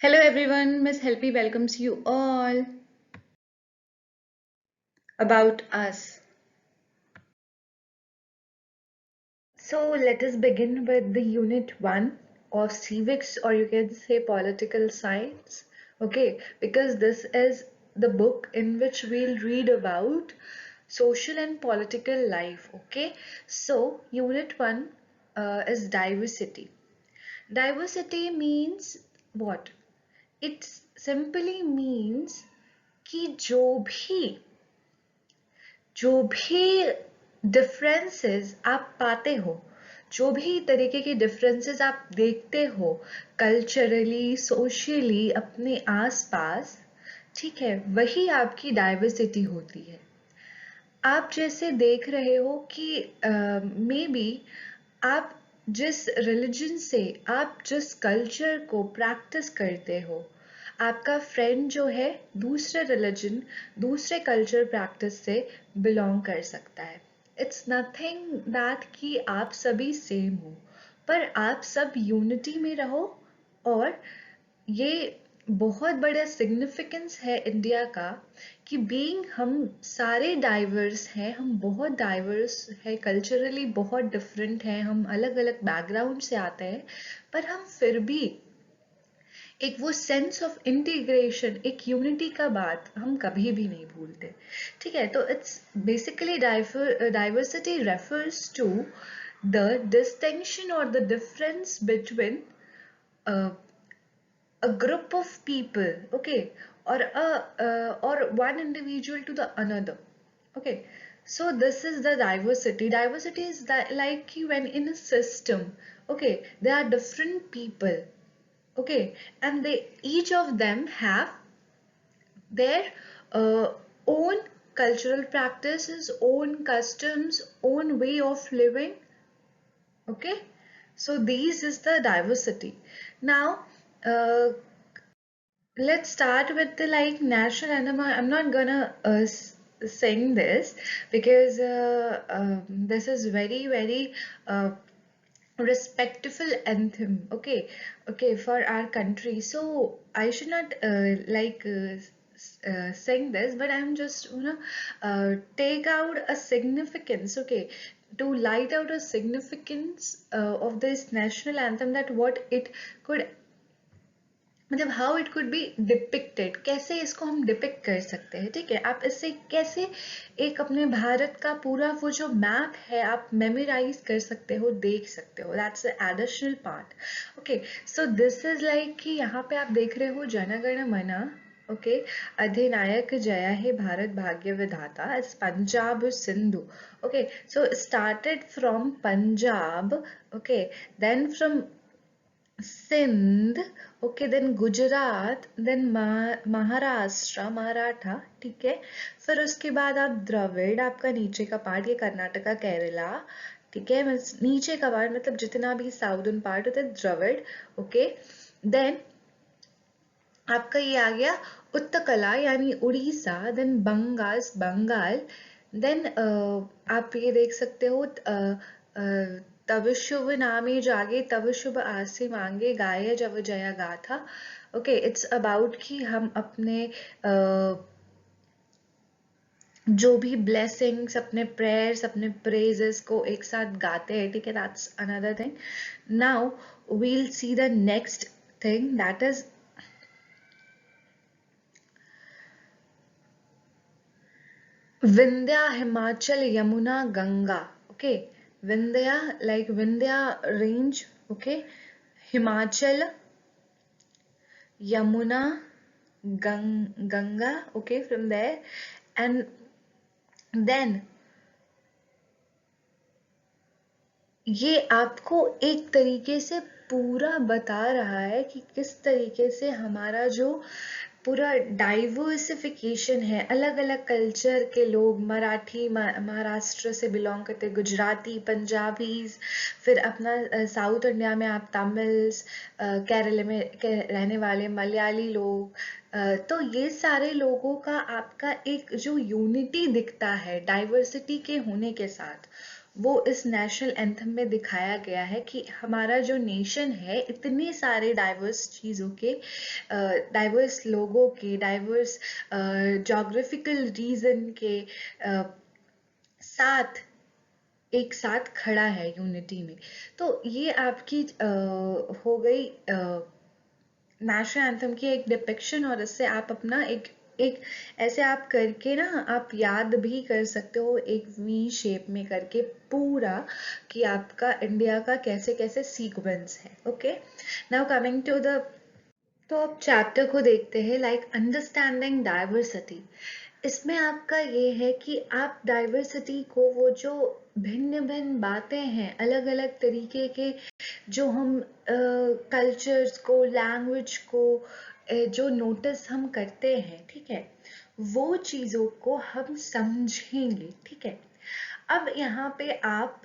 Hello everyone, Miss Helpy welcomes you all about us. So let us begin with the unit 1 of civics, or you can say political science. Okay, because this is the book in which we'll read about social and political life. Okay, so unit 1 is diversity. Diversity means what? It simply means कि जो भी differences आप पाते हो, जो भी तरीके के डिफरेंसेस आप देखते हो कल्चरली सोशली अपने आसपास, ठीक है, वही आपकी डाइवर्सिटी होती है। आप जैसे देख रहे हो कि मे बी आप जिस रिलीजन से, आप जिस कल्चर को प्रैक्टिस करते हो, आपका फ्रेंड जो है दूसरे रिलीजन दूसरे कल्चर प्रैक्टिस से बिलोंग कर सकता है। इट्स नथिंग दैट कि आप सभी सेम हो, पर आप सब यूनिटी में रहो। और ये बहुत बड़ा सिग्निफिकेंस है इंडिया का कि बीइंग हम सारे डाइवर्स हैं, हम बहुत डाइवर्स है, कल्चरली बहुत डिफरेंट हैं, हम अलग अलग बैकग्राउंड से आते हैं, पर हम फिर भी एक वो सेंस ऑफ इंटीग्रेशन, एक यूनिटी का बात हम कभी भी नहीं भूलते। ठीक है, तो it's basically diversity refers to the distinction और the difference between a group of people, okay, or one individual to the another. Okay, so this is the diversity is that, like when in a system, okay, there are different people, okay, and they each of them have their uh, own cultural practices, own customs, own way of living. Okay, so these is the diversity. Now let's start with the like national anthem. I'm not gonna sing this because this is very uh, respectful anthem. Okay, okay, for our country. So I should not sing this, but I'm just take out a significance. Okay, to light out a significance of this national anthem, that what it could, मतलब how it could be depicted, कैसे इसको हम depict कर सकते हैं। ठीक है, आप इससे कैसे एक अपने भारत का पूरा वो जो मैप है आप मेमोराइज कर सकते हो, देख सकते हो। That's the additional part. Okay, so this is like कि यहाँ पे आप देख रहे हो जन गण मन, ओके, अधिनायक जया हे भारत भाग्य विधाता, it's Punjab Sindhu. Okay, so started from Punjab, okay, then from Sindh, okay, then Gujarat, then Maharashtra, Maratha, ठीक है, फिर उसके बाद आप द्रविड़, आपका नीचे का पार्ट, ये कर्नाटका केरला, ठीक है, नीचे का पार्ट मतलब जितना भी साउदर्न पार्ट होता है द्रविड़। ओके, देन आपका ये आ गया उत्तकला यानी उड़ीसा, देन बंगाल, देन आप ये देख सकते हो तब शुभ नामे जागे तब शुभ आसे मांगे गाये जब जया गाथा। ओके, इट्स अबाउट कि हम अपने जो भी ब्लेसिंग्स, अपने प्रेयर्स, अपने प्रेजेस को एक साथ गाते हैं। ठीक है, that's another thing. Now we'll see the next thing, that is Vindhya, Himachal, Yamuna, Ganga. Okay, Vindhya like Vindhya range, okay, Himachal, Yamuna, Ganga, okay, from there, and then ये आपको एक तरीके से पूरा बता रहा है कि किस तरीके से हमारा जो पूरा डाइवर्सिफिकेशन है, अलग अलग कल्चर के लोग, मराठी महाराष्ट्र से बिलोंग करते, गुजराती, पंजाबीज, फिर अपना साउथ इंडिया में आप तमिल्स, केरल में रहने वाले मलयाली लोग, तो ये सारे लोगों का आपका एक जो यूनिटी दिखता है डाइवर्सिटी के होने के साथ, वो इस नेशनल एंथम में दिखाया गया है कि हमारा जो नेशन है इतने सारे डाइवर्स चीज़ों के, डाइवर्स लोगों के, डाइवर्स जोग्राफिकल रीजन के साथ एक साथ खड़ा है यूनिटी में। तो ये आपकी हो गई नेशनल एंथम की एक डिपिक्शन, और इससे आप अपना एक एक ऐसे आप करके ना आप याद भी कर सकते हो एक वी शेप में करके पूरा, कि आपका इंडिया का कैसे कैसे सीक्वेंस है। Okay, now coming to the, तो अब चैप्टर को देखते हैं, लाइक अंडरस्टैंडिंग डाइवर्सिटी। इसमें आपका ये है कि आप डाइवर्सिटी को, वो जो भिन्न भिन्न बातें हैं, अलग अलग तरीके के जो हम कल्चर्स को, लैंग्वेज को जो नोटिस हम करते हैं, ठीक है, वो चीज़ों को हम समझेंगे। ठीक है, अब यहाँ पे आप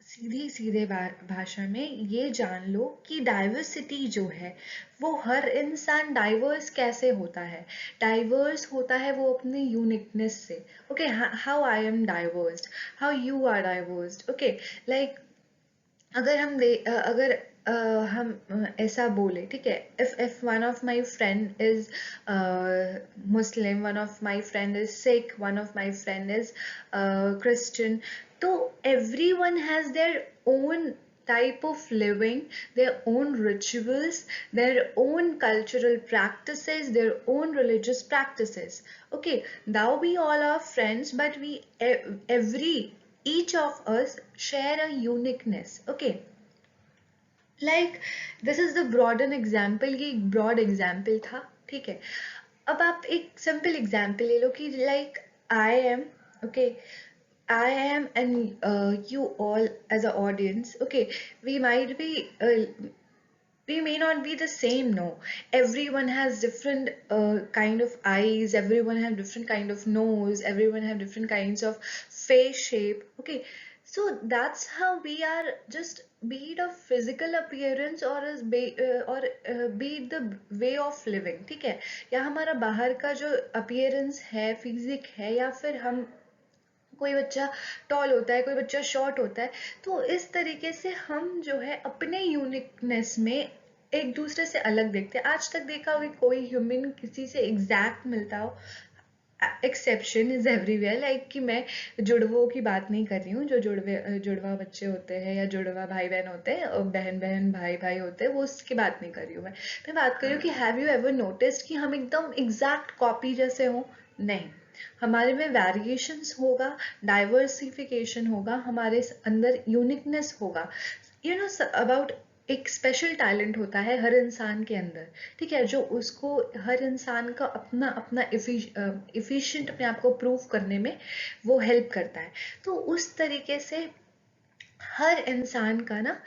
सीधे सीधे भाषा में ये जान लो कि डाइवर्सिटी जो है वो हर इंसान डाइवर्स कैसे होता है। डाइवर्स होता है वो अपने यूनिकनेस से। Okay, how I am diversed, how you are diversed. Okay, like अगर अगर हम ऐसा बोले, ठीक है, if one of my friend is Muslim, one of my friend is Sikh, one of my friend is Christian, तो everyone has their own type of living, their own rituals, their own cultural practices, their own religious practices. Okay, now we all are friends, but we every each of us share a uniqueness. Okay, like this is the broad an example, ये एक broad example था, ठीक है। अब आप एक simple example ले लो कि like I am, okay, I am, and you all as an audience, okay, we might be we may not be the same, no, everyone has different kind of eyes, everyone have different kind of nose, everyone have different kinds of face shape. Okay, so that's how we are, just be it of physical appearance or be it the way of living, ठीक है, या हमारा बाहर का जो appearance है, physique है, या फिर हम, कोई बच्चा टॉल होता है, कोई बच्चा शॉर्ट होता है, तो इस तरीके से हम जो है अपने यूनिकनेस में एक दूसरे से अलग देखते हैं। आज तक देखा होगा कोई ह्यूमन किसी से एग्जैक्ट मिलता हो, एक्सेप्शन इज एवरीवेयर, लाइक कि मैं जुड़वों की बात नहीं कर रही हूँ, जो जुड़वा बच्चे होते हैं या जुड़वा भाई बहन होते हैं, और बहन बहन भाई भाई होते हैं, वो उसकी बात नहीं कर रही हूँ मैं बात कर रही हूँ कि हैव यू एवर नोटिस्ड कि हम एकदम एग्जैक्ट कॉपी जैसे हों? नहीं, हमारे में वेरिएशंस होगा, डाइवर्सिफिकेशन होगा, हमारे अंदर यूनिकनेस होगा। यू नो अबाउट, एक स्पेशल टैलेंट होता है हर इंसान के अंदर, ठीक है, जो उसको, हर इंसान का अपना अपना इफिशिएंट अपने आप को प्रूव करने में वो हेल्प करता है। तो उस तरीके से हर इंसान का ना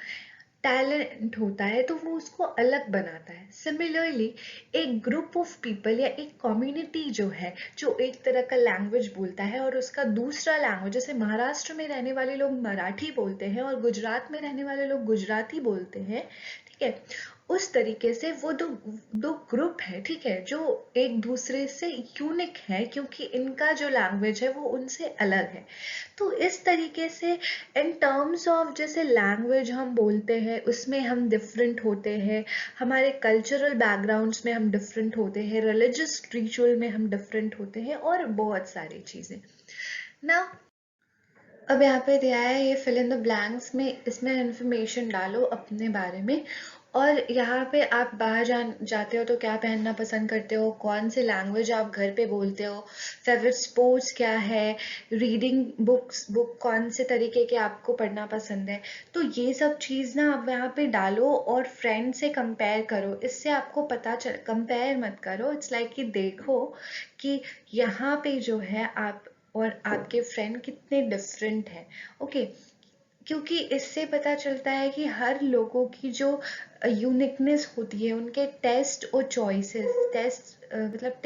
टैलेंट होता है, तो वो उसको अलग बनाता है। सिमिलरली एक ग्रुप ऑफ पीपल या एक कम्युनिटी जो है, जो एक तरह का लैंग्वेज बोलता है और उसका दूसरा लैंग्वेज, जैसे महाराष्ट्र में रहने वाले लोग मराठी बोलते हैं और गुजरात में रहने वाले लोग गुजराती बोलते हैं, ठीक है, उस तरीके से वो दो दो ग्रुप है, ठीक है, जो एक दूसरे से यूनिक है क्योंकि इनका जो लैंग्वेज है वो उनसे अलग है। तो इस तरीके से इन टर्म्स ऑफ, जैसे लैंग्वेज हम बोलते हैं उसमें हम डिफरेंट होते हैं, हमारे कल्चरल बैकग्राउंड्स में हम डिफरेंट होते हैं, रिलीजियस रिचुअल में हम डिफरेंट होते हैं, और बहुत सारी चीज़ें ना। अब यहाँ पे दिया है ये फिल इन द ब्लैंक्स में, इसमें इंफॉर्मेशन डालो अपने बारे में। और यहाँ पे आप बाहर जाते हो तो क्या पहनना पसंद करते हो, कौन से लैंग्वेज आप घर पे बोलते हो, फेवरेट स्पोर्ट्स क्या है, रीडिंग बुक कौन से तरीके के आपको पढ़ना पसंद है, तो ये सब चीज़ ना आप यहाँ पे डालो और फ्रेंड से कंपेयर करो। इससे आपको पता चल, कंपेयर मत करो, इट्स लाइक कि देखो कि यहाँ पे जो है आप और आपके फ्रेंड कितने डिफरेंट हैं। ओके, क्योंकि इससे पता चलता है कि हर लोगों की जो यूनिकनेस होती है, उनके टेस्ट और चॉइसेस, मतलब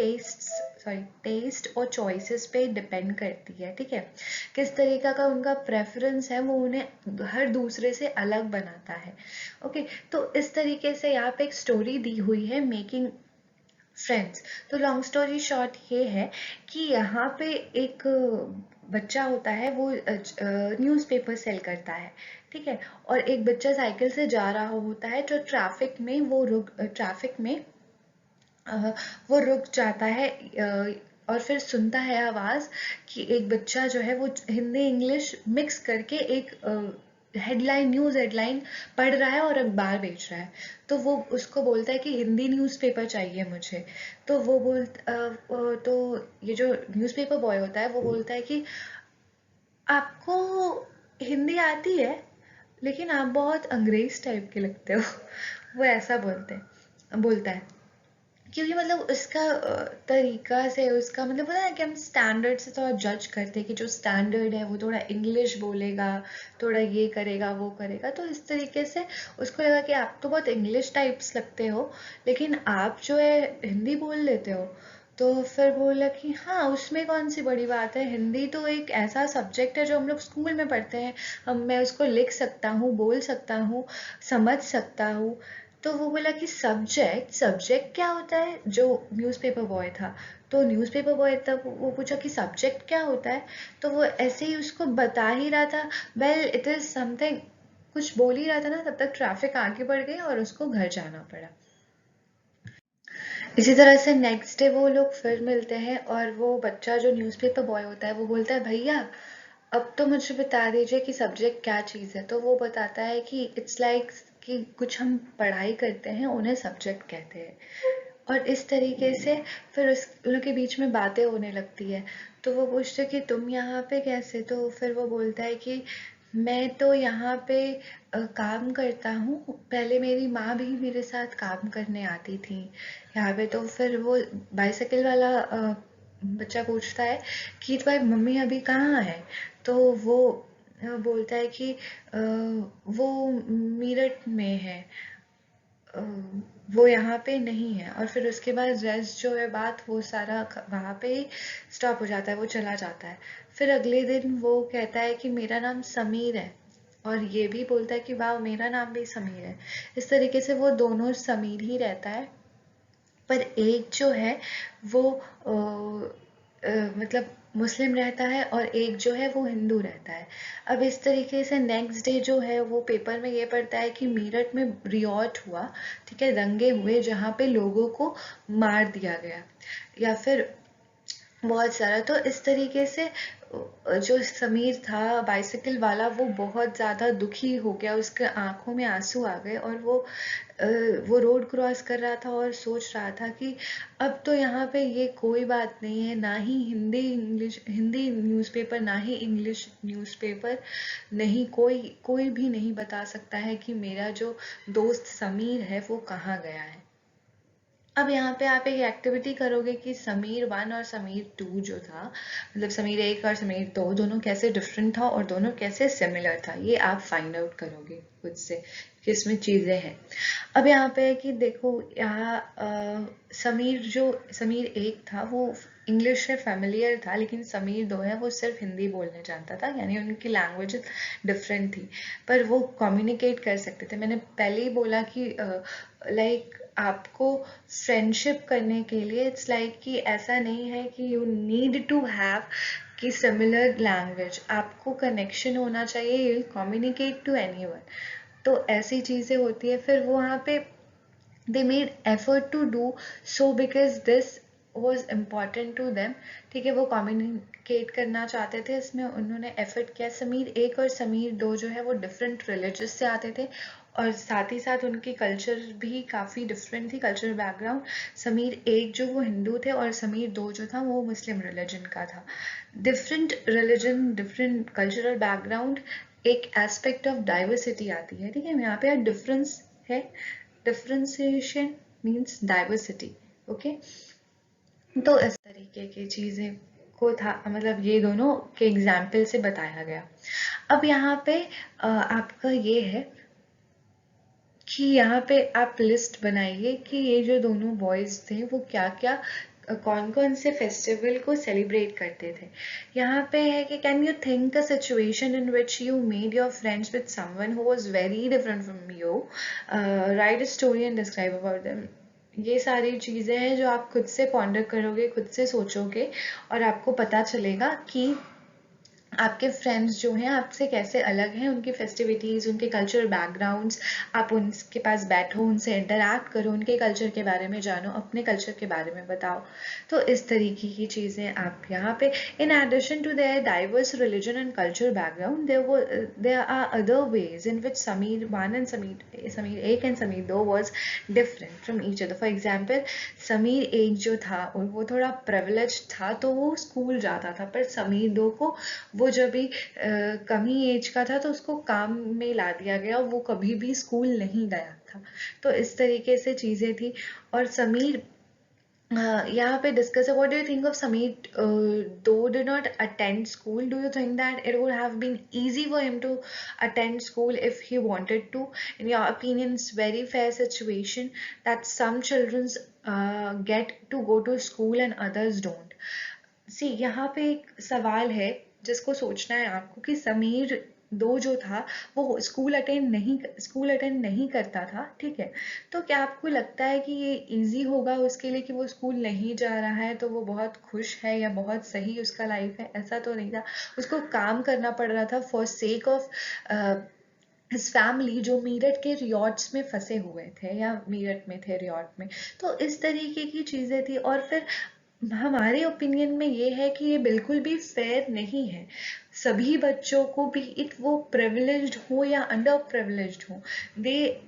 टेस्ट और चॉइसेस पे डिपेंड करती है, ठीक है, किस तरीका का उनका प्रेफरेंस है, वो उन्हें हर दूसरे से अलग बनाता है। ओके, तो इस तरीके से यहाँ पे एक स्टोरी दी हुई है, मेकिंग फ्रेंड्स। तो लॉन्ग स्टोरी शॉर्ट ये है कि यहाँ पे एक बच्चा होता है वो न्यूज़पेपर सेल करता है, ठीक है। और एक बच्चा साइकिल से जा रहा होता है, जो ट्रैफिक में वो रुक जाता है, और फिर सुनता है आवाज़ कि एक बच्चा जो है वो हिंदी इंग्लिश मिक्स करके एक न्यूज़ हेडलाइन पढ़ रहा है और अखबार बेच रहा है। तो वो उसको बोलता है कि हिंदी न्यूज़पेपर चाहिए मुझे। तो तो ये जो न्यूज़पेपर बॉय होता है वो बोलता है कि आपको हिंदी आती है, लेकिन आप बहुत अंग्रेज टाइप के लगते हो। वो ऐसा बोलता है, क्योंकि मतलब उसका तरीका से, उसका मतलब पता है कि हम स्टैंडर्ड से थोड़ा जज करते हैं कि जो स्टैंडर्ड है वो थोड़ा इंग्लिश बोलेगा, थोड़ा ये करेगा वो करेगा। तो इस तरीके से उसको लगा कि आप तो बहुत इंग्लिश टाइप्स लगते हो, लेकिन आप जो है हिंदी बोल लेते हो। तो फिर बोला कि हाँ, उसमें कौन सी बड़ी बात है, हिंदी तो एक ऐसा सब्जेक्ट है जो हम लोग स्कूल में पढ़ते हैं, मैं उसको लिख सकता हूँ, बोल सकता हूँ, समझ सकता हूँ। तो वो बोला कि सब्जेक्ट सब्जेक्ट क्या होता है, जो न्यूज़पेपर बॉय था। तो न्यूज़पेपर बॉय तब वो पूछा कि सब्जेक्ट क्या होता है। तो वो ऐसे ही उसको बता ही रहा था, वेल इट इज़ समथिंग, कुछ बोल ही रहा था ना, तब तक ट्रैफिक आगे बढ़ गई और उसको घर जाना पड़ा। इसी तरह से नेक्स्ट डे वो लोग फिर मिलते हैं, और वो बच्चा जो न्यूज़पेपर बॉय होता है वो बोलता है, भैया अब तो मुझे बता दीजिए कि सब्जेक्ट क्या चीज़ है। तो वो बताता है कि इट्स लाइक कि कुछ हम पढ़ाई करते हैं उन्हें सब्जेक्ट कहते हैं। और इस तरीके से फिर उन लोग के बीच में बातें होने लगती है। तो वो पूछते कि तुम यहाँ पे कैसे। तो फिर वो बोलता है कि मैं तो यहाँ पे काम करता हूँ, पहले मेरी माँ भी मेरे साथ काम करने आती थी यहाँ पे। तो फिर वो बाइसाइकिल वाला बच्चा पूछता है कि तुम्हारी मम्मी अभी कहाँ है। तो वो बोलता है कि वो मीरठ में है, अ, वो यहाँ पे नहीं है। और फिर उसके बाद रेस्ट जो है बात, वो सारा वहाँ पे ही स्टॉप हो जाता है, वो चला जाता है। फिर अगले दिन वो कहता है कि मेरा नाम समीर है, और ये भी बोलता है कि वाह मेरा नाम भी समीर है। इस तरीके से वो दोनों समीर ही रहता है, पर एक जो है वो मतलब मुस्लिम रहता है, और एक जो है वो हिंदू रहता है। अब इस तरीके से नेक्स्ट डे जो है वो पेपर में ये पढ़ता है कि मीरठ में रियॉट हुआ, ठीक है, दंगे हुए जहाँ पे लोगों को मार दिया गया, या फिर बहुत सारा। तो इस तरीके से जो समीर था बाइसाइकिल वाला, वो बहुत ज़्यादा दुखी हो गया, उसके आंखों में आंसू आ गए, और वो रोड क्रॉस कर रहा था और सोच रहा था कि अब तो यहाँ पे ये कोई बात नहीं है, ना ही हिंदी न्यूज़पेपर, ना ही इंग्लिश न्यूज़पेपर, नहीं कोई कोई भी नहीं बता सकता है कि मेरा जो दोस्त समीर है वो कहाँ गया है। अब यहाँ पे आप एक एक्टिविटी करोगे कि समीर वन और समीर टू जो था, मतलब समीर एक और समीर दो, दोनों कैसे डिफरेंट था और दोनों कैसे सिमिलर था, ये आप फाइंड आउट करोगे खुद से कि इसमें चीज़ें हैं। अब यहाँ पे है कि देखो, यहाँ समीर एक था वो इंग्लिश से फेमिलियर था, लेकिन समीर दो है वो सिर्फ हिंदी बोलने जानता था, यानी उनकी लैंग्वेज डिफरेंट थी, पर वो कम्युनिकेट कर सकते थे। मैंने पहले ही बोला कि लाइक आपको फ्रेंडशिप करने के लिए इट्स लाइक कि ऐसा नहीं है कि यू नीड टू हैव कि सिमिलर लैंग्वेज, आपको कनेक्शन होना चाहिए, यू कम्युनिकेट टू एनीवन। तो ऐसी चीज़ें होती है। फिर वो वहाँ पे they made effort to do so because this was important to them, ठीक है, वो कम्युनिकेट करना चाहते थे, इसमें उन्होंने एफर्ट किया। समीर एक और समीर दो जो है वो डिफरेंट रिलीजियस से आते थे, और साथ ही साथ उनकी कल्चर भी काफ़ी डिफरेंट थी, कल्चरल बैकग्राउंड। समीर एक जो वो हिंदू थे, और समीर दो जो था वो मुस्लिम रिलीजन का था। Different religion, different cultural background, एक एस्पेक्ट ऑफ डाइवर्सिटी आती है, ठीक है। यहाँ पे डिफरेंस है, डिफरेंशिएशन मीन्स डाइवर्सिटी, ओके। तो इस तरीके की चीज़ें को था, मतलब ये दोनों के एग्जाम्पल से बताया गया। अब यहाँ पे आपका ये है कि यहाँ पे आप लिस्ट बनाइए कि ये जो दोनों बॉयज थे वो क्या क्या, कौन कौन से फेस्टिवल को सेलिब्रेट करते थे। यहाँ पे है कि can you think a situation in which you made your friends with someone who was very different from you, right a story and describe about them. ये सारी चीज़ें हैं जो आप खुद से पॉन्डर करोगे, खुद से सोचोगे, और आपको पता चलेगा कि आपके फ्रेंड्स जो हैं आपसे कैसे अलग हैं, उनकी फेस्टिविटीज़, उनके कल्चरल बैकग्राउंड्स, आप उनके पास बैठो, उनसे इंटरैक्ट करो, उनके कल्चर के बारे में जानो, अपने कल्चर के बारे में बताओ। तो इस तरीके की चीज़ें आप यहाँ पे, in addition to their diverse religion and culture background, there are other ways in which Sameer one and Sameer एक एंड समीर दो was different from each other. For example, Sameer एक जो था वो थोड़ा प्रिविलेज था, तो वो स्कूल जाता था, पर समीर दो को वो जब भी कम ही एज का था तो उसको काम में ला दिया गया, वो कभी भी स्कूल नहीं गया था। तो इस तरीके से चीज़ें थी। और समीर यहाँ पे डिस्कस है, what do you think of Sameer दो did not attend school? Do you think that it would have been easy for him to attend school if he wanted to? In your opinion, it's very fair situation that some children get to go to school and others don't. सी यहाँ पे एक सवाल है जिसको सोचना है आपको कि समीर दो जो था वो स्कूल अटेंड नहीं करता था, ठीक है। तो क्या आपको लगता है कि ये इजी होगा उसके लिए कि वो स्कूल नहीं जा रहा है तो वो बहुत खुश है या बहुत सही उसका लाइफ है? ऐसा तो नहीं था, उसको काम करना पड़ रहा था फॉर सेक ऑफ इस फैमिली जो मीरठ के रियॉट्स में फंसे हुए थे या मीरठ में थे रियॉट में। तो इस तरीके की चीज़ें थी। और फिर हमारे ओपिनियन में ये है कि ये बिल्कुल भी फेयर नहीं है सभी बच्चों को भी, इट वो प्रिविलेज्ड हो या अंडर प्रिविलेज्ड हो, they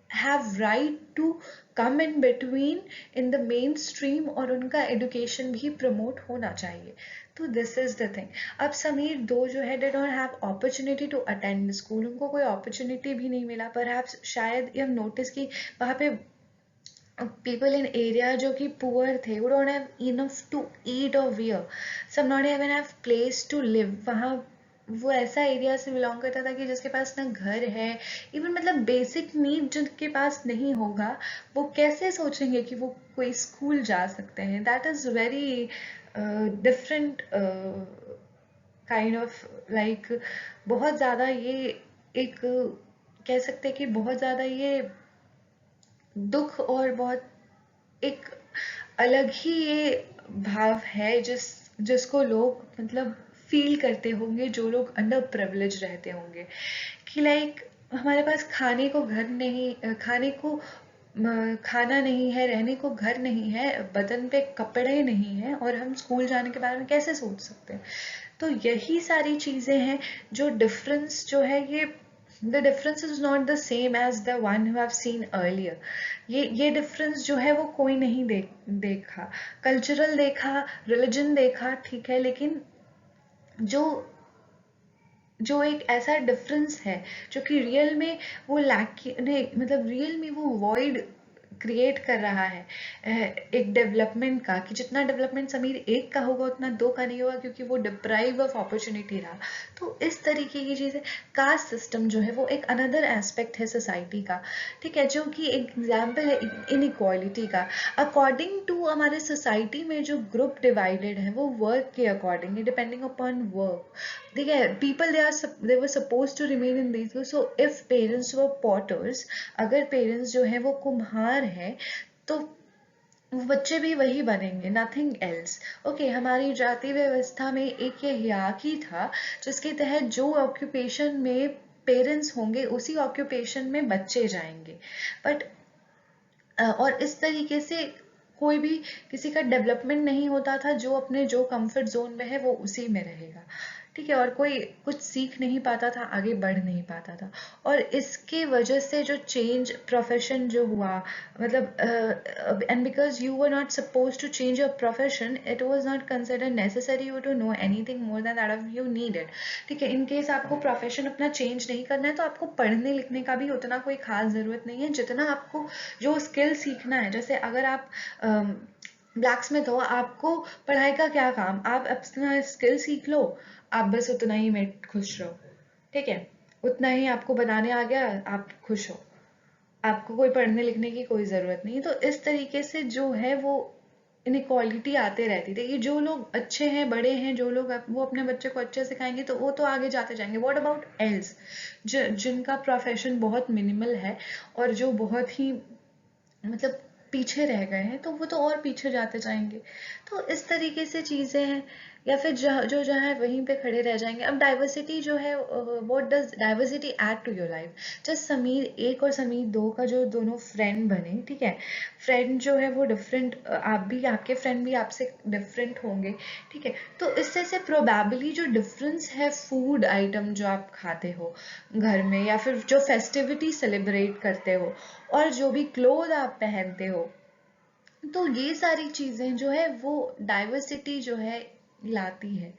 have right to come in between in the mainstream, और उनका एजुकेशन भी प्रमोट होना चाहिए। तो दिस इज द थिंग। अब समीर दो जो है did not have opportunity to attend school, उनको कोई अपॉर्चुनिटी भी नहीं मिला। पर शायद ये हम नोटिस की वहाँ पे people in area जो कि poor थे, who don't have enough to eat or wear, some not even have place to live। वहाँ वो ऐसा एरिया से बिलोंग करता था कि जिसके पास ना घर है, इवन मतलब बेसिक नीड जिनके पास नहीं होगा, वो कैसे सोचेंगे कि वो कोई स्कूल जा सकते हैं? That is very different kind of like, बहुत ज़्यादा ये एक कह सकते हैं कि बहुत ज़्यादा ये दुख और बहुत एक अलग ही ये भाव है जिसको लोग मतलब फील करते होंगे, जो लोग अंडर प्रिविलेज रहते होंगे, कि लाइक हमारे पास खाने को घर नहीं, खाना नहीं है, रहने को घर नहीं है, बदन पे कपड़े नहीं है, और हम स्कूल जाने के बारे में कैसे सोच सकते हैं? तो यही सारी चीज़ें हैं जो डिफरेंस जो है ये, the difference is not the same as the one who have seen earlier। ये डिफरेंस जो है वो कोई नहीं देखा, कल्चरल देखा, रिलीजन देखा, ठीक है, लेकिन जो जो एक ऐसा डिफरेंस है जो कि रियल में वो लैक नहीं, मतलब रियल में वो वॉइड क्रिएट कर रहा है एक डेवलपमेंट का, कि जितना डेवलपमेंट समीर एक का होगा उतना दो का नहीं होगा, क्योंकि वो डिप्राइव ऑफ अपॉर्चुनिटी रहा। तो इस तरीके की चीज़ें, कास्ट सिस्टम जो है वो एक अनदर एस्पेक्ट है सोसाइटी का, ठीक है, जो कि एक एग्जाम्पल है इनइक्वालिटी का। अकॉर्डिंग टू हमारे सोसाइटी में जो ग्रुप डिवाइडेड है वो वर्क के अकॉर्डिंग है, डिपेंडिंग अपॉन वर्क, ठीक है। People they were suppose to remain in these. So if parents were potters, अगर पेरेंट्स जो है वो कुम्हार हैं, तो वो बच्चे भी वही बनेंगे, नथिंग एल्स। ओके, हमारी जाति व्यवस्था में एक ये हिराकी था जिसके तहत जो ऑक्यूपेशन में पेरेंट्स होंगे उसी ऑक्यूपेशन में बच्चे जाएंगे। बट और इस तरीके से कोई भी किसी का डेवलपमेंट नहीं होता था, जो कंफर्ट जोन में है वो उसी में रहेगा, ठीक है, और कोई कुछ सीख नहीं पाता था, आगे बढ़ नहीं पाता था। और इसके वजह से जो चेंज प्रोफेशन जो हुआ, मतलब and because you were not suppose to change your profession, it was not consider necessary you to know anything more than that of you needed, ठीक है। इन केस आपको प्रोफेशन अपना चेंज नहीं करना है तो आपको पढ़ने लिखने का भी उतना कोई खास ज़रूरत नहीं है, जितना आपको जो स्किल सीखना है। जैसे अगर आप ब्लैक स्मिथ हो, आपको पढ़ाई का क्या काम, आप अपना स्किल सीख लो, आप बस उतना ही में खुश रहो, ठीक है, उतना ही आपको बनाने आ गया, आप खुश हो, आपको कोई पढ़ने लिखने की कोई ज़रूरत नहीं। तो इस तरीके से जो है वो इनइक्वालिटी आते रहती थी, कि जो लोग अच्छे हैं, बड़े हैं, जो लोग वो अपने बच्चे को अच्छे सिखाएंगे तो वो तो आगे जाते जाएंगे। व्हाट अबाउट एल्स, जिनका प्रोफेशन बहुत मिनिमल है और जो बहुत ही मतलब पीछे रह गए हैं, तो वो तो और पीछे जाते जाएंगे। तो इस तरीके से चीज़ें हैं। या फिर जो जहाँ है वहीं पे खड़े रह जाएंगे। अब डाइवर्सिटी जो है, what does diversity add to your life? Just Sameer एक और समीर दो का जो दोनों फ्रेंड बने, ठीक है, फ्रेंड जो है वो डिफरेंट, आप भी, आपके फ्रेंड भी आपसे डिफरेंट होंगे, ठीक है, तो इससे से प्रोबेबली जो डिफरेंस है फूड आइटम जो आप खाते हो घर में, या फिर जो फेस्टिविटी सेलिब्रेट करते हो, और जो भी क्लोथ आप पहनते हो, तो ये सारी चीजें जो है वो डाइवर्सिटी जो है लाती है।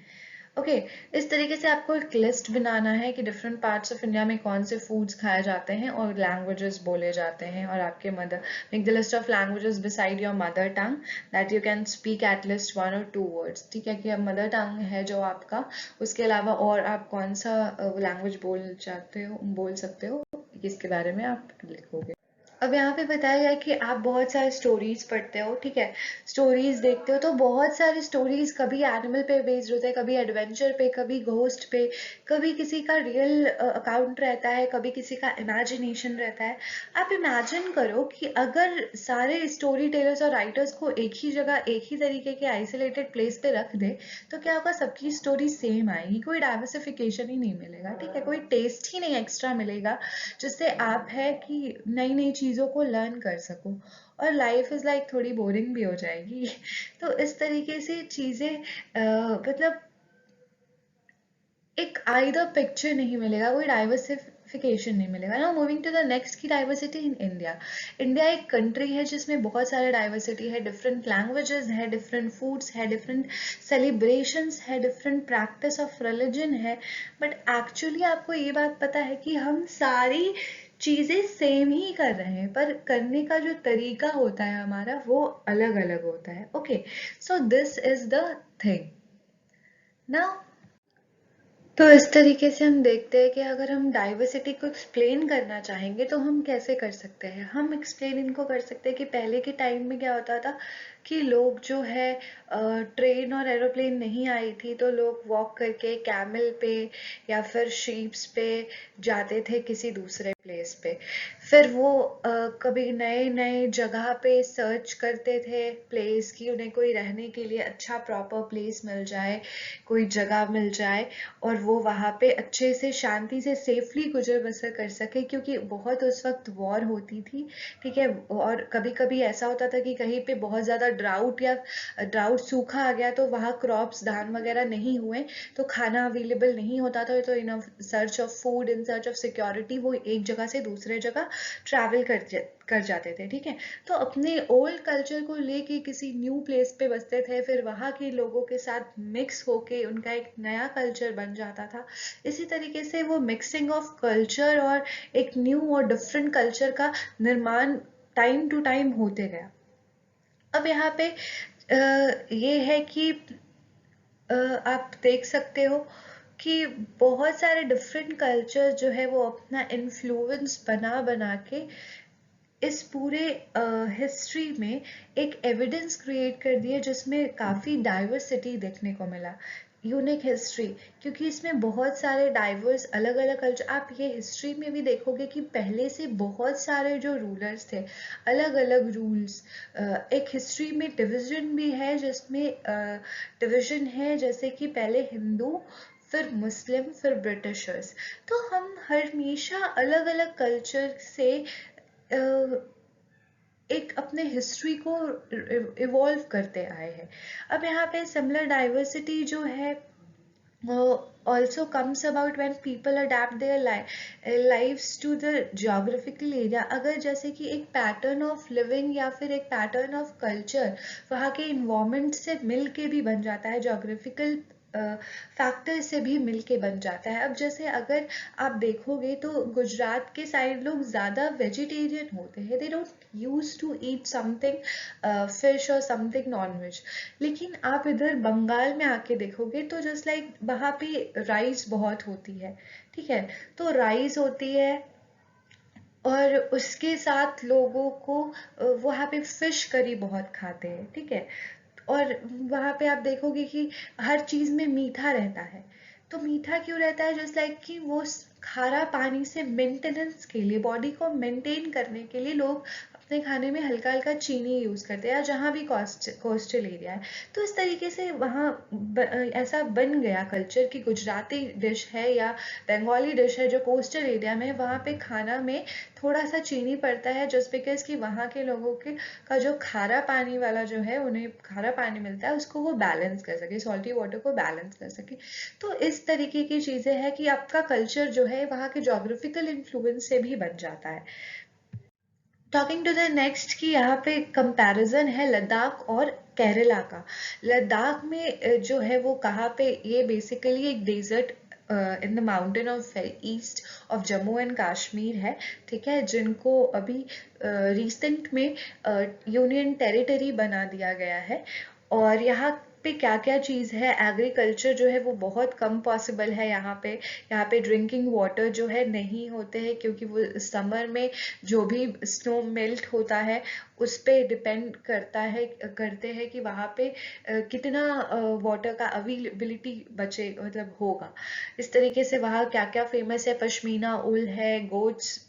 ओके, इस तरीके से आपको एक लिस्ट बनाना है कि डिफरेंट पार्ट्स ऑफ इंडिया में कौन से फूड्स खाए जाते हैं और लैंग्वेजेस बोले जाते हैं, और आपके mother, make the list of languages beside your mother tongue that you can speak at least 1 or 2 words, ठीक है, कि अब मदर टंग है जो आपका, उसके अलावा और आप कौन सा लैंग्वेज बोल सकते हो, इसके बारे में आप लिखोगे। अब यहाँ पे बताया गया कि आप बहुत सारे स्टोरीज पढ़ते हो, ठीक है, स्टोरीज देखते हो, तो बहुत सारी स्टोरीज कभी एनिमल पे बेस्ड होते हैं, कभी एडवेंचर पे, कभी घोस्ट पे, कभी किसी का रियल अकाउंट रहता है, कभी किसी का इमेजिनेशन रहता है। आप इमेजिन करो कि अगर सारे स्टोरी टेलर्स और राइटर्स को एक ही जगह, एक ही तरीके के आइसोलेटेड प्लेस पे रख दे, तो क्या होगा, सबकी स्टोरी सेम आएगी, कोई डाइवर्सिफिकेशन ही नहीं मिलेगा, ठीक है, कोई टेस्ट ही नहीं एक्स्ट्रा मिलेगा, जिससे आप है कि नई नई चीज़ों को लर्न कर सको, और लाइफ इज़ लाइक थोड़ी बोरिंग भी हो जाएगी। तो इस तरीके से चीज़ें, मतलब एक आइदर पिक्चर नहीं मिलेगा, कोई डाइवर्सिफिकेशन नहीं मिलेगा ना। मूविंग टू द नेक्स्ट की डाइवर्सिटी इन इंडिया। इंडिया एक कंट्री है जिसमें बहुत सारे डाइवर्सिटी है, डिफरेंट लैंग्वेजेस है, डिफरेंट फूड्स है, डिफरेंट सेलिब्रेशंस है, डिफरेंट प्रैक्टिस ऑफ रिलीजन है, बट एक्चुअली आपको ये बात पता है कि हम सारी चीजें सेम ही कर रहे हैं, पर करने का जो तरीका होता है हमारा वो अलग अलग होता है। Okay, so this is the thing now. तो इस तरीके से हम देखते हैं कि अगर हम डाइवर्सिटी को एक्सप्लेन करना चाहेंगे तो हम कैसे कर सकते हैं। हम एक्सप्लेन इनको कर सकते हैं कि पहले के टाइम में क्या होता था कि लोग जो है, ट्रेन और एरोप्लेन नहीं आई थी तो लोग वॉक करके कैमल पे या फिर शीप्स पे जाते थे किसी दूसरे प्लेस पे। फिर वो कभी नए नए जगह पे सर्च करते थे प्लेस की, उन्हें कोई रहने के लिए अच्छा प्रॉपर प्लेस मिल जाए, कोई जगह मिल जाए, और वो वहाँ पे अच्छे से शांति से सेफली गुजर बसर कर सके, क्योंकि बहुत उस वक्त वॉर होती थी, ठीक है, और कभी कभी ऐसा होता था कि कहीं पे बहुत ज़्यादा ड्राउट सूखा आ गया, तो वहाँ क्रॉप्स धान वगैरह नहीं हुए, तो खाना अवेलेबल नहीं होता था, तो in search of food, in search of security, वो एक जगह से दूसरे जगह ट्रैवल कर जाते थे, ठीक है, तो अपने ओल्ड कल्चर को लेके किसी न्यू प्लेस पे बसते थे, फिर वहाँ के लोगों के साथ मिक्स होके उनका एक नया कल्चर बन जाता था। इसी तरीके से वो मिक्सिंग ऑफ कल्चर और एक न्यू और डिफरेंट कल्चर का निर्माण टाइम टू टाइम होते गया। अब यहाँ पे ये है कि आप देख सकते हो कि बहुत सारे डिफरेंट कल्चर जो है वो अपना इन्फ्लुएंस बना बना के इस पूरे हिस्ट्री में एक एविडेंस क्रिएट कर दिया, जिसमें काफ़ी डाइवर्सिटी देखने को मिला, यूनिक हिस्ट्री, क्योंकि इसमें बहुत सारे डाइवर्स अलग अलग कल्चर, आप ये हिस्ट्री में भी देखोगे कि पहले से बहुत सारे जो रूलर्स थे, अलग अलग रूल्स, एक हिस्ट्री में डिवीजन भी है, जिसमें डिवीजन है जैसे कि पहले हिंदू, फिर मुस्लिम, फिर ब्रिटिशर्स, तो हम हमेशा अलग अलग कल्चर से एक अपने हिस्ट्री को इवॉल्व करते आए हैं। अब यहाँ पे सिमिलर डाइवर्सिटी जो है also comes about when people adapt their lives to the geographical area। अगर जैसे कि एक पैटर्न ऑफ लिविंग या फिर एक पैटर्न ऑफ कल्चर वहाँ के इन्वायरमेंट से मिल के भी बन जाता है, जोग्राफिकल फैक्टर से भी मिल के बन जाता है। अब जैसे अगर आप देखोगे तो गुजरात के साइड लोग ज़्यादा वेजिटेरियन होते हैं, they don't use to eat something fish और समथिंग नॉन वेज, लेकिन आप इधर बंगाल में आके देखोगे तो जस्ट लाइक वहाँ पे राइस बहुत होती है, ठीक है, तो राइस होती है और उसके साथ लोगों को वहाँ पे फिश करी बहुत खाते हैं, ठीक है, और वहाँ पे आप देखोगे कि हर चीज़ में मीठा रहता है। तो मीठा क्यों रहता है, जस्ट लाइक कि वो खारा पानी से मेंटेनेंस के लिए, बॉडी को मेंटेन करने के लिए लोग अपने खाने में हल्का हल्का चीनी यूज़ करते हैं, या जहाँ भी कोस्टल एरिया है। तो इस तरीके से वहाँ ऐसा बन गया कल्चर कि गुजराती डिश है या बंगाली डिश है जो कोस्टल एरिया में है, वहाँ पे खाना में थोड़ा सा चीनी पड़ता है, जस्ट बिकॉज कि वहाँ के लोगों के का जो खारा पानी वाला जो है, उन्हें खारा पानी मिलता है, उसको वो बैलेंस कर सके, सॉल्टी वाटर को बैलेंस कर सके। तो इस तरीके की चीज़ें हैं कि आपका कल्चर जो है वहाँ के जोग्राफिकल इन्फ्लुएंस से भी बन जाता है। टॉकिंग टू द नेक्स्ट कि यहाँ पे कंपैरिजन है लद्दाख और केरला का। लद्दाख में जो है वो कहाँ पे, ये बेसिकली एक desert in the mountain of east of Jammu and Kashmir है, ठीक है, जिनको अभी रिसेंट में यूनियन टेरिटरी बना दिया गया है। और यहाँ पे क्या क्या चीज़ है, एग्रीकल्चर जो है वो बहुत कम पॉसिबल है यहाँ पे। यहाँ पे ड्रिंकिंग वाटर जो है नहीं होते हैं, क्योंकि वो समर में जो भी स्नो मेल्ट होता है उस पे डिपेंड करता है, करते हैं कि वहाँ पे कितना वाटर का अवेलेबिलिटी बचे, मतलब होगा। इस तरीके से वहाँ क्या क्या फेमस है, पश्मीना ऊल है, गोट्स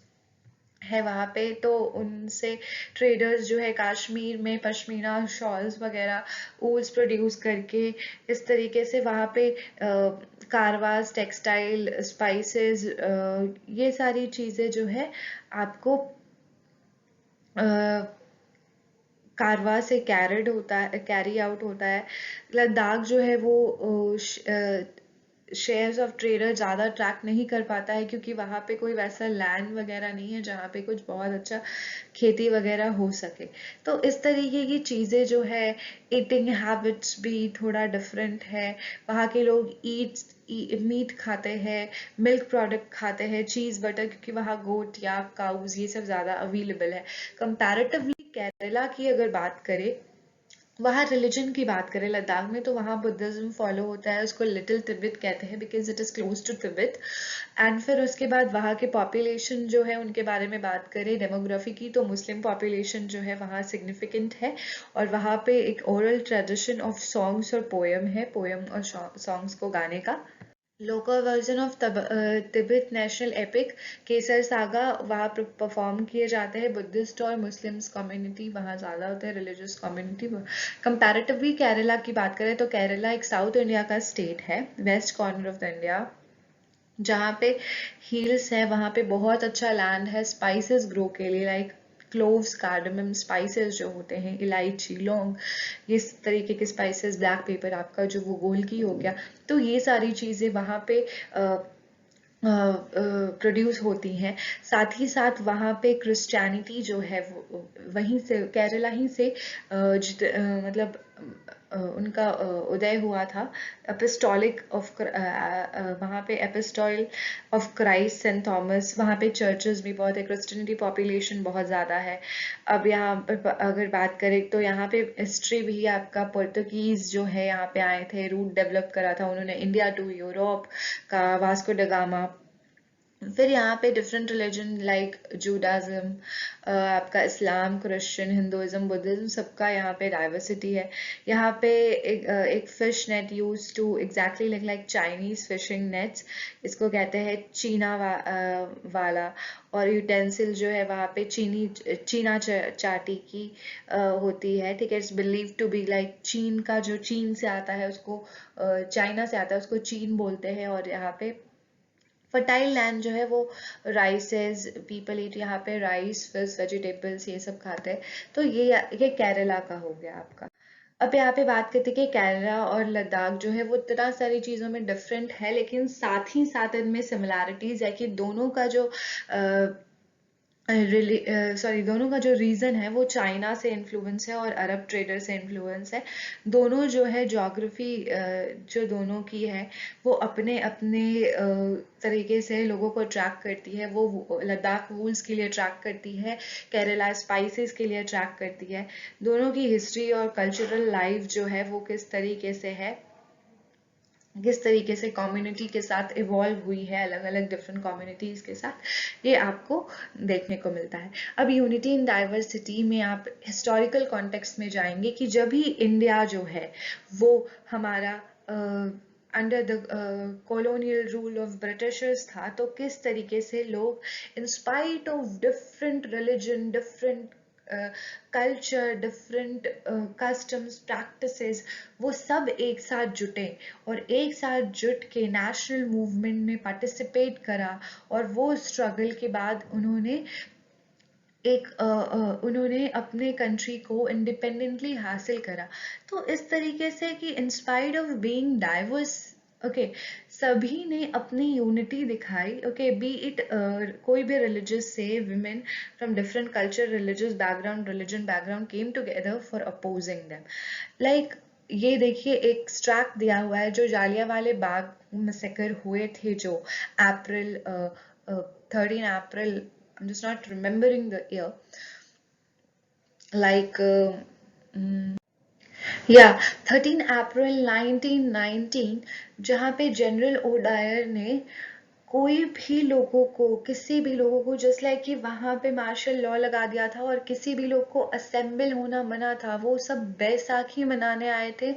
है वहाँ पे, तो उनसे ट्रेडर्स जो है कश्मीर में पश्मीना शॉल्स वगैरह वूल्स प्रोड्यूस करके, इस तरीके से वहाँ पे कारवास, टेक्सटाइल, स्पाइसेस, ये सारी चीज़ें जो है आपको कारवा से कैरी आउट होता है। लद्दाख जो है वो शेयर्स ऑफ ट्रेडर ज़्यादा अट्रैक्ट नहीं कर पाता है, क्योंकि वहाँ पे कोई वैसा लैंड वगैरह नहीं है जहाँ पे कुछ बहुत अच्छा खेती वगैरह हो सके। तो इस तरीके की चीज़ें जो है, ईटिंग हैबिट्स भी थोड़ा डिफरेंट है। वहाँ के लोग मीट खाते हैं, मिल्क प्रोडक्ट खाते हैं, चीज़ बटर, क्योंकि वहाँ गोट या काउज ये सब ज़्यादा अवेलेबल है। कंपैरेटिवली केरला की अगर बात करें, वहाँ रिलीजन की बात करें लद्दाख में, तो वहाँ बुद्धिज्म फॉलो होता है, उसको लिटिल तिब्बत कहते हैं because it is close to Tibet. And फिर उसके बाद वहाँ के पॉपुलेशन जो है उनके बारे में बात करें, डेमोग्राफी की, तो मुस्लिम पॉपुलेशन जो है वहाँ सिग्निफिकेंट है। और वहाँ पे एक ओरल ट्रेडिशन ऑफ सॉन्ग्स और पोएम है, पोएम और सॉन्ग्स को गाने का। Local version of Tibet national epic Kesar saga वहाँ परफॉर्म किए जाते हैं। बुद्धिस्ट और मुस्लिम्स कम्युनिटी वहाँ ज़्यादा होते हैं, रिलीजियस कम्युनिटी। कंपैरेटिवली केरला की बात करें तो केरला एक साउथ इंडिया का स्टेट है, west corner of the India, जहाँ पे हिल्स है, वहाँ पे बहुत अच्छा लैंड है स्पाइसेस ग्रो के लिए, लाइक क्लोव्स, कार्डमम, स्पाइसेस जो होते हैं, इलायची, लौंग, ये तरीके के स्पाइसेस, ब्लैक पेपर आपका जो वो गोलकी हो गया, तो ये सारी चीज़ें वहाँ पे प्रोड्यूस होती हैं। साथ ही साथ वहाँ पे क्रिश्चियनिटी जो है वो वहीं से, केरला ही से मतलब उनका उदय हुआ था। एपिस्टोलिक ऑफ वहाँ पे एपिस्टोल ऑफ क्राइस्ट, सेंट थॉमस, वहाँ पे चर्चेस भी बहुत है, क्रिश्चियनिटी पॉपुलेशन बहुत ज़्यादा है। अब यहाँ पर अगर बात करें तो यहाँ पे हिस्ट्री भी आपका, पोर्तुगीज जो है यहाँ पे आए थे, रूट डेवलप करा था उन्होंने इंडिया टू यूरोप का, वास्को ड गामा। फिर यहाँ पे डिफरेंट रिलीजन लाइक जूडाइज्म, आपका इस्लाम, क्रिश्चियन, हिंदुइज्म, बुद्धिज्म, सबका यहाँ पे डाइवर्सिटी है। यहाँ पे एक fish net use to exactly like Chinese fishing nets, इसको कहते हैं वाला। और यूटेंसिल जो है वहाँ पे चीना चाटी की होती है, ठीक है। It's believe to be like चीन का, जो चीन से आता है उसको चाइना से आता है उसको चीन बोलते हैं। और यहाँ पे फर्टाइल लैंड जो है वो राइसेस, पीपल ईट यहाँ पे राइस, फिश, वेजिटेबल्स, ये सब खाते हैं। तो ये केरला का हो गया आपका। अब यहाँ पे बात करते हैं कि केरला और लद्दाख जो है वो इतना सारी चीज़ों में डिफरेंट है, लेकिन साथ ही साथ इनमें सिमिलैरिटीज है कि दोनों का जो दोनों का जो रीजन है वो चाइना से इन्फ्लुएंस है और अरब ट्रेडर से इन्फ्लुएंस है। दोनों जो है ज्योग्राफी जो दोनों की है वो अपने अपने तरीके से लोगों को अट्रैक्ट करती है। वो लद्दाख वूल्स के लिए अट्रैक्ट करती है, केरला स्पाइसेस के लिए अट्रैक्ट करती है। दोनों की हिस्ट्री और कल्चरल लाइफ जो है वो किस तरीके से है, किस तरीके से कम्युनिटी के साथ इवॉल्व हुई है, अलग अलग डिफरेंट कम्युनिटीज के साथ, ये आपको देखने को मिलता है। अब यूनिटी इन डाइवर्सिटी में आप हिस्टोरिकल कॉन्टेक्स्ट में जाएंगे कि जब भी इंडिया जो है वो हमारा under the colonial rule of Britishers था, तो किस तरीके से लोग इन spite of different religion, different culture, different customs, practices, वो सब एक साथ जुटे और एक साथ जुट के नेशनल मूवमेंट में पार्टिसिपेट करा। और वो स्ट्रगल के बाद उन्होंने अपने कंट्री को इंडिपेंडेंटली हासिल करा। तो इस तरीके से कि inspired of being diverse, okay, सभी ने अपनी यूनिटी दिखाई। ओके, बी इट कोई भी रिलीजियस से women from different culture, religious background, religion background came together for opposing them. Like ये देखिए, एक एक्सट्रैक्ट दिया हुआ है जो जालियांवाला बाग मैसेकर हुए थे, जो अप्रैल 13 अप्रैल, I'm just not remembering the year. Like, yeah, 13 अप्रैल 1919, जहाँ पे जनरल ओडायर ने कोई भी लोगों को, किसी भी लोगों को, जस्ट लाइक कि वहाँ पे मार्शल लॉ लगा दिया था और किसी भी लोग को असेंबल होना मना था, वो सब बैसाखी मनाने आए थे।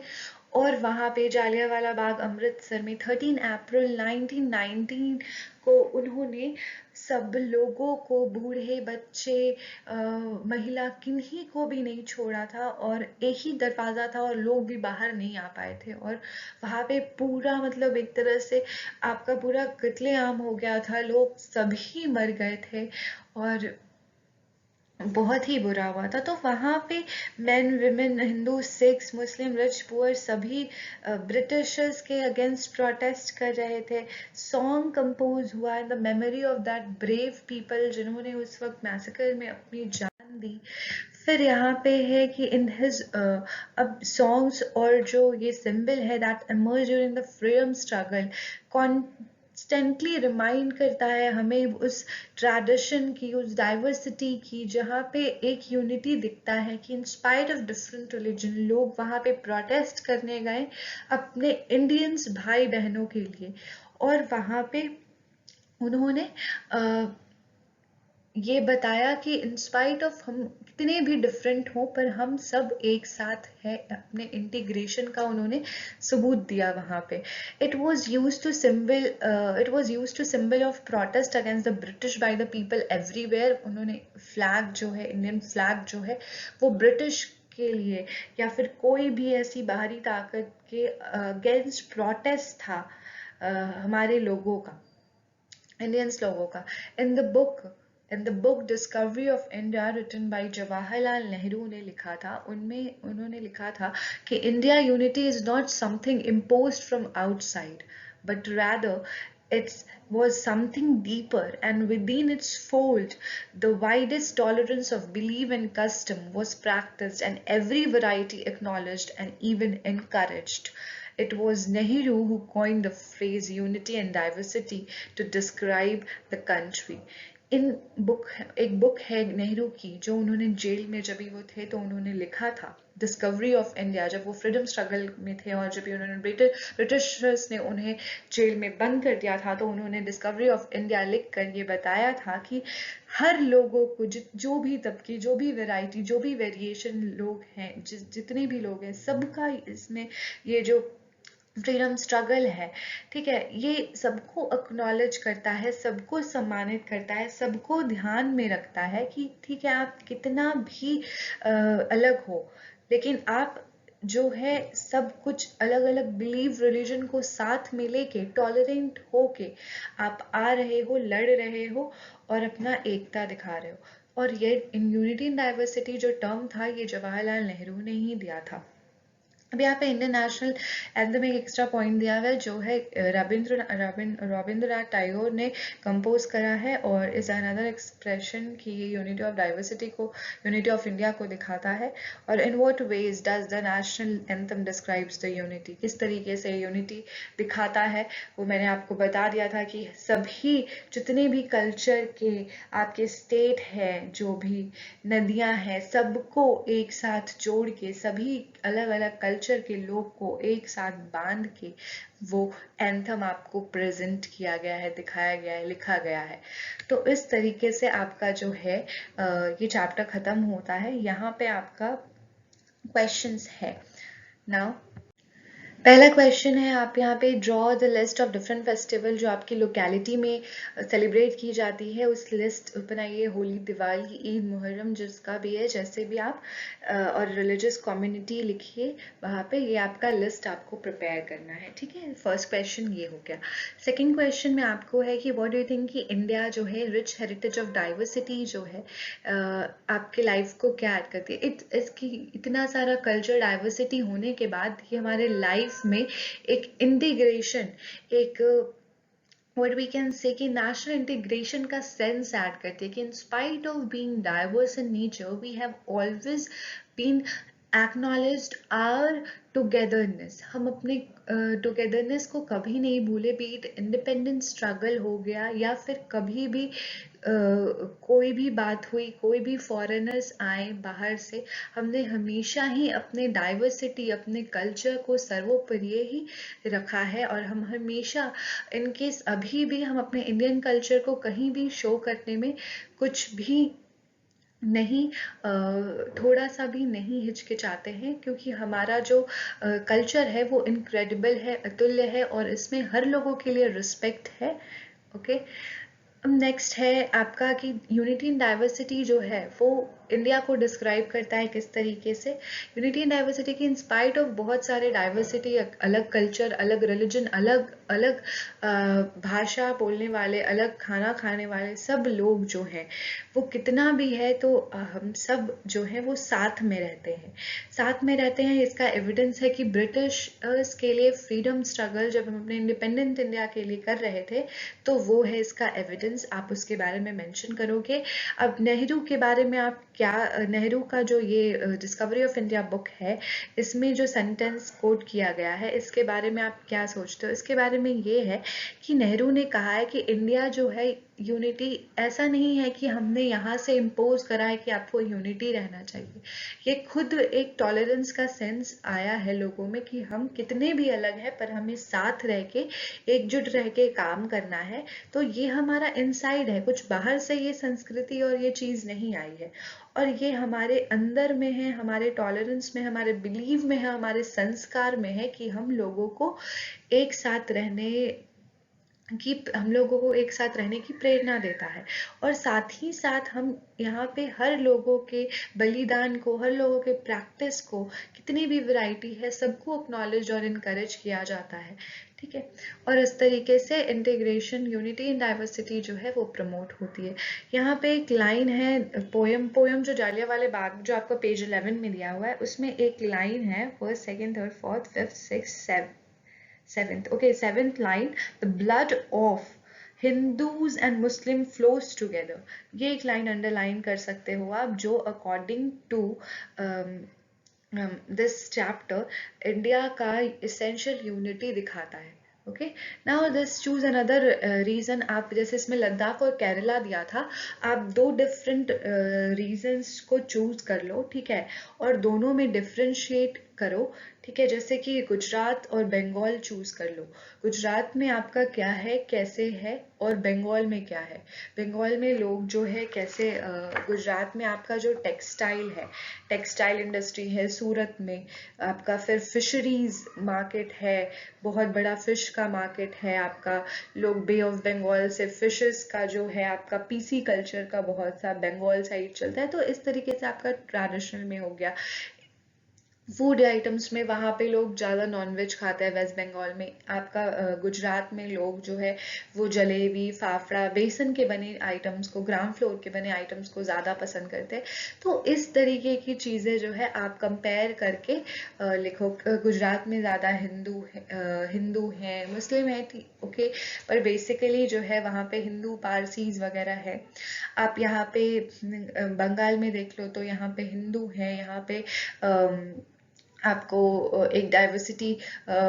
और वहाँ पे जालियांवाला बाग अमृतसर में 13 अप्रैल 1919 को उन्होंने सब लोगों को, बूढ़े बच्चे महिला, किन्हीं को भी नहीं छोड़ा था। और एक ही दरवाज़ा था और लोग भी बाहर नहीं आ पाए थे। और वहाँ पे पूरा मतलब एक तरह से आपका पूरा कत्लेआम हो गया था, लोग सभी मर गए थे और बहुत ही बुरा हुआ था। तो वहाँ पे मेन, विमेन, हिंदू, सिख्स, मुस्लिम, रिच, पुअर, सभी ब्रिटिशर्स के अगेंस्ट प्रोटेस्ट कर रहे थे। सॉन्ग कंपोज हुआ in the memory of that brave people जिन्होंने उस वक्त मैसेकर में अपनी जान दी। फिर यहाँ पे है कि इन हिज अब सॉन्ग्स और जो ये सिंबल है that emerge during the freedom struggle, constantly remind करता है हमें उस ट्रेडिशन की, उस डाइवर्सिटी की, जहाँ पे एक यूनिटी दिखता है कि in spite of different religion लोग वहाँ पे प्रोटेस्ट करने गए अपने इंडियंस भाई बहनों के लिए। और वहाँ पे उन्होंने ये बताया कि इंस्पाइट ऑफ हम कितने भी डिफरेंट हों पर हम सब एक साथ हैं, अपने इंटीग्रेशन का उन्होंने सबूत दिया वहाँ पे। It was used to symbol of protest against the British by the people everywhere. उन्होंने फ्लैग जो है, इंडियन फ्लैग जो है, वो ब्रिटिश के लिए या फिर कोई भी ऐसी बाहरी ताकत के अगेंस्ट प्रोटेस्ट था, हमारे लोगों का, इंडियंस लोगों का। In the book in the book discovery of India written by Jawaharlal Nehru ने लिखा था, उनमें उन्होंने लिखा था कि India unity is not something imposed from outside, but rather it was something deeper, and within its fold the widest tolerance of belief and custom was practiced, and every variety acknowledged and even encouraged. It was Nehru who coined the phrase unity and diversity to describe the country. In book एक book है नेहरू की, जो उन्होंने jail में जब वो थे तो उन्होंने लिखा था, डिस्कवरी ऑफ इंडिया, जब वो फ्रीडम स्ट्रगल में थे और जब उन्होंने ब्रिटिशर्स ने उन्हें जेल में बंद कर दिया था, तो उन्होंने डिस्कवरी ऑफ इंडिया लिख कर ये बताया था कि हर लोगों को, जो भी तबके, जो भी वैरायटी, जो भी वेरिएशन लोग हैं, जितने भी लोग हैं, सबका इसमें ये जो फ्रीडम स्ट्रगल है, ठीक है, ये सबको एक्नॉलेज करता है, सबको सम्मानित करता है, सबको ध्यान में रखता है कि ठीक है, आप कितना भी अलग हो, लेकिन आप जो है सब कुछ अलग अलग बिलीव, रिलीजन को साथ में लेके, टॉलरेंट होके आप आ रहे हो, लड़ रहे हो और अपना एकता दिखा रहे हो। और ये इन यूनिटी इन डाइवर्सिटी जो टर्म था, ये जवाहरलाल नेहरू ने ही दिया था। अब यहाँ पे इंडियन नेशनल एंथम एक एक्स्ट्रा पॉइंट दिया हुआ है, जो है रविंद्रनाथ टैगोर ने कंपोज करा है, और इज अनदर एक्सप्रेशन कि ये यूनिटी ऑफ डाइवर्सिटी को, यूनिटी ऑफ इंडिया को दिखाता है। और in what ways does the national anthem describes the unity, किस तरीके से यूनिटी दिखाता है, वो मैंने आपको बता दिया था कि सभी जितने भी कल्चर के आपके स्टेट है, जो भी नदियां हैं, सबको एक साथ जोड़ के, सभी अलग अलग कल्चर के लोग को एक साथ बांध के वो एंथम आपको प्रेजेंट किया गया है, दिखाया गया है, लिखा गया है। तो इस तरीके से आपका जो है ये चैप्टर खत्म होता है। यहाँ पे आपका क्वेश्चंस है नाउ। पहला क्वेश्चन है, आप यहाँ पे draw the list of different festival जो आपकी लोकेलिटी में सेलिब्रेट की जाती है, उस लिस्ट बनाइए। होली, दिवाली, ईद, मुहर्रम, जिसका भी है, जैसे भी आप और रिलीजियस कम्युनिटी लिखिए वहाँ पे। ये आपका लिस्ट आपको प्रिपेयर करना है, ठीक है। फर्स्ट क्वेश्चन ये हो गया। सेकंड क्वेश्चन में आपको है कि व्हाट डू यू थिंक कि इंडिया जो है रिच हेरिटेज ऑफ डाइवर्सिटी जो है आपके लाइफ को क्या ऐड करती है। इसकी इतना सारा कल्चर डाइवर्सिटी होने के बाद ये हमारे लाइफ में एक इंटीग्रेशन, एक what we can say कि नेशनल इंटीग्रेशन का सेंस ऐड करती है कि in spite of being diverse in nature we have always been acknowledged our togetherness. हम अपने टुगेदरनेस को कभी नहीं भूले, बी इट इंडिपेंडेंस स्ट्रगल हो गया या फिर कभी भी कोई भी बात हुई, कोई भी फॉरेनर्स आए बाहर से, हमने हमेशा ही अपने डाइवर्सिटी, अपने कल्चर को सर्वोपरि ही रखा है। और हम हमेशा इनकेस अभी भी हम अपने इंडियन कल्चर को कहीं भी शो करने में कुछ भी नहीं, थोड़ा सा भी नहीं हिचकिचाते हैं, क्योंकि हमारा जो कल्चर है वो इनक्रेडिबल है, अतुल्य है, और इसमें हर लोगों के लिए रिस्पेक्ट है। ओके। अब नेक्स्ट है आपका कि यूनिटी इन डाइवर्सिटी जो है वो इंडिया को डिस्क्राइब करता है किस तरीके से। यूनिटी इन डाइवर्सिटी की इंस्पाइट ऑफ बहुत सारे डाइवर्सिटी, अलग कल्चर, अलग रिलीजन, अलग अलग भाषा बोलने वाले, अलग खाना खाने वाले सब लोग जो हैं वो कितना भी है तो हम सब जो है वो साथ में रहते हैं, साथ में रहते हैं। इसका एविडेंस है कि ब्रिटिश के लिए फ्रीडम स्ट्रगल जब हम अपने इंडिपेंडेंट इंडिया के लिए कर रहे थे तो वो है इसका एविडेंस। आप उसके बारे में मेंशन करोगे। अब नेहरू के बारे में आप क्या, नेहरू का जो ये डिस्कवरी ऑफ इंडिया बुक है, इसमें जो सेंटेंस कोट किया गया है, इसके बारे में आप क्या सोचते हो। इसके बारे में ये है कि नेहरू ने कहा है कि इंडिया जो है यूनिटी, ऐसा नहीं है कि हमने यहाँ से इम्पोज करा है कि आपको यूनिटी रहना चाहिए। ये खुद एक टॉलरेंस का सेंस आया है लोगों में कि हम कितने भी अलग हैं पर हमें साथ रह के, एकजुट रह के काम करना है। तो ये हमारा इनसाइड है, कुछ बाहर से ये संस्कृति और ये चीज़ नहीं आई है, और ये हमारे अंदर में है, हमारे टॉलरेंस में, हमारे बिलीव में है, हमारे संस्कार में है कि हम लोगों को एक साथ रहने कि हम लोगों को एक साथ रहने की प्रेरणा देता है। और साथ ही साथ हम यहाँ पे हर लोगों के बलिदान को, हर लोगों के प्रैक्टिस को, कितनी भी वैरायटी है सबको एक्नॉलेज और इनकरेज किया जाता है, ठीक है। और इस तरीके से इंटीग्रेशन, यूनिटी इन डाइवर्सिटी जो है वो प्रमोट होती है। यहाँ पे एक लाइन है, पोयम जो जालियांवाला बाग जो आपको पेज 11 में दिया हुआ है, उसमें एक लाइन है, first, second, third, fourth, fifth, six, seventh, okay, seventh line, the blood of Hindus and Muslim flows together। ये एक लाइन अंडरलाइन कर सकते हो आप, जो according to this chapter India का इसेंशियल यूनिटी दिखाता है। Okay, now this choose another reason. आप जैसे इसमें लद्दाख और केरला दिया था, आप दो डिफरेंट रीजन्स को चूज कर लो, ठीक है, और दोनों में डिफ्रेंशिएट करो, ठीक है। जैसे कि गुजरात और बंगाल चूज कर लो। गुजरात में आपका क्या है, कैसे है, और बंगाल में क्या है। बंगाल में लोग जो है कैसे, गुजरात में आपका जो टेक्सटाइल है, टेक्सटाइल इंडस्ट्री है सूरत में आपका, फिर फिशरीज मार्केट है, बहुत बड़ा फिश का मार्केट है आपका। लोग बे ऑफ बंगाल से फिशेस का जो है आपका पीसी कल्चर का बहुत सा बंगाल साइड चलता है। तो इस तरीके से आपका ट्रेडिशनल में हो गया। फूड आइटम्स में वहाँ पे लोग ज़्यादा नॉनवेज खाते हैं वेस्ट बंगाल में। आपका गुजरात में लोग जो है वो जलेबी, फाफड़ा, बेसन के बने आइटम्स को, ग्राम फ्लोर के बने आइटम्स को ज़्यादा पसंद करते हैं। तो इस तरीके की चीज़ें जो है आप कंपेयर करके लिखो। गुजरात में ज़्यादा हिंदू हैं, मुस्लिम है, ओके, पर बेसिकली जो है वहाँ पे हिंदू, पारसीज वगैरह है। आप यहाँ पे बंगाल में देख लो तो यहाँ पे हिंदू है, यहाँ पे आपको एक डाइवर्सिटी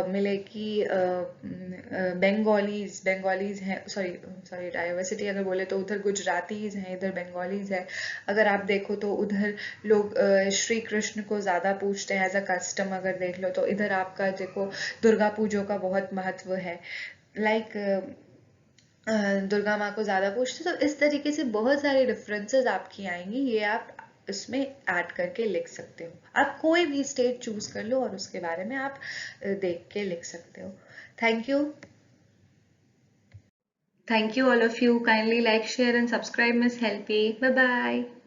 मिलेगी। बंगालीज हैं, सॉरी सॉरी, डाइवर्सिटी अगर बोले तो उधर गुजरातीज हैं, इधर बंगालीज है। अगर आप देखो तो उधर लोग श्री कृष्ण को ज़्यादा पूजते हैं एज अ कस्टम। अगर देख लो तो इधर आपका देखो दुर्गा पूजा का बहुत महत्व है, लाइक दुर्गा माँ को ज़्यादा पूजते। तो इस तरीके से बहुत सारे डिफरेंसेस आपकी आएंगी, ये आप उसमें ऐड करके लिख सकते हो। आप कोई भी स्टेट चूज कर लो और उसके बारे में आप देख के लिख सकते हो। Thank you. Thank you all of you. Kindly like, share and subscribe Miss Helpy. Bye bye.